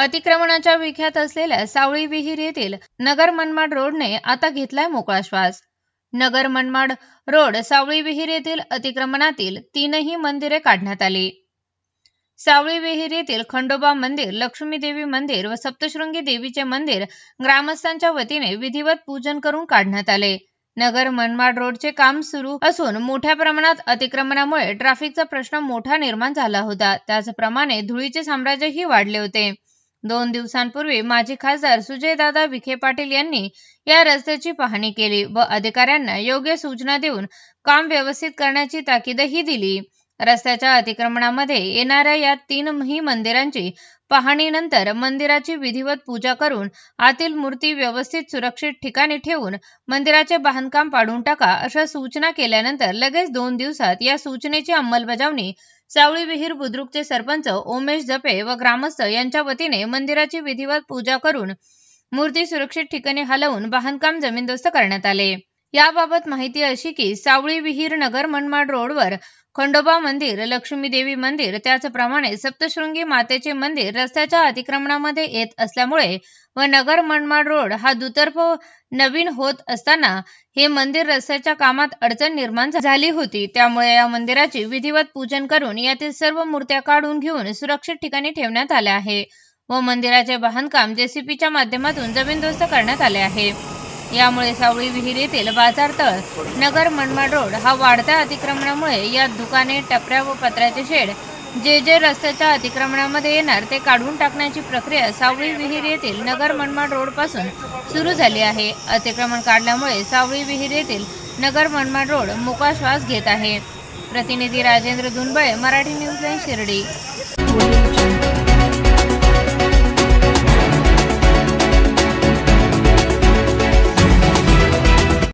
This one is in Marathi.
अतिक्रमणाच्या विख्यात असलेल्या सावळी विहीर येथील नगर मनमाड रोडने आता घेतलाय मोकळा श्वास। नगर मनमाड रोड सावळी विहीर येथील अतिक्रमणातील 3ही मंदिरे काढण्यात आली। सावळी विहीर येथील खंडोबा मंदिर, लक्ष्मी देवी मंदिर व सप्तशृंगी देवीचे मंदिर ग्रामस्थांच्या वतीने विधिवत पूजन करून काढण्यात आले। नगर मनमाड रोडचे काम सुरू असून मोठ्या प्रमाणात अतिक्रमणामुळे ट्रॅफिकचा प्रश्न मोठा निर्माण झाला होता। त्याचप्रमाणे धुळीचे साम्राज्यही वाढले होते। 2 दिवसांपूर्वी माजी खासदार सुजयदादा विखे पाटील यांनी या रस्त्याची पाहणी केली व अधिकाऱ्यांना योग्य सूचना देऊन काम व्यवस्थित करण्याची ताकीदही दिली। रस्त्याच्या अतिक्रमणामध्ये येणाऱ्या या 3ही मंदिरांची पाहणीनंतर मंदिराची विधिवत पूजा करून आतील मूर्ती व्यवस्थित सुरक्षित ठिकाणी ठेवून मंदिराचे बांधकाम पाडून टाका अशा सूचना केल्यानंतर लगेच 2 दिवसात या सूचनेची अंमलबजावणी सावळी विहीर बुद्रुकचे सरपंच उमेश जपे व ग्रामस्थ यांच्या वतीने मंदिराची विधिवत पूजा करून मूर्ती सुरक्षित ठिकाणी हलवून बांधकाम जमीनदोस्त करण्यात आले। याबाबत माहिती अशी की सावळी विहीर नगर मनमाड रोडवर खंडोबा मंदिर, लक्ष्मी देवी मंदिर त्याचप्रमाणे सप्तशृंगी मातेचे मंदिर रस्त्याच्या अतिक्रमणामध्ये येत असल्यामुळे व नगर मनमाड रोड हा दुतर्फ नवीन होत असताना हे मंदिर रस्त्याच्या कामात अडचण निर्माण झाली होती। त्यामुळे या मंदिराची विधिवत पूजन करून यातील सर्व मूर्त्या काढून घेऊन सुरक्षित ठिकाणी ठेवण्यात आल्या आहे व मंदिराचे बांधकाम जेसीबीच्या माध्यमातून जमीनदोस्त करण्यात आले आहे। यामुळे सावळी विहीर येथील बाजारतळ, नगर मनमाड रोड हा वाढत्या अतिक्रमणामुळे या दुकाने, टपऱ्या व पत्र्याचे शेड जे रस्त्याच्या अतिक्रमणामध्ये येणार ते काढून टाकण्याची प्रक्रिया सावळी विहीर येथील नगर मनमाड रोड पासून सुरू झाली आहे। अतिक्रमण काढल्यामुळे सावळी विहीर येथील नगर मनमाड रोड मोकळा श्वास घेत आहे। प्रतिनिधी राजेंद्र धुनबळे, मराठी न्यूज लाईन, शिर्डी।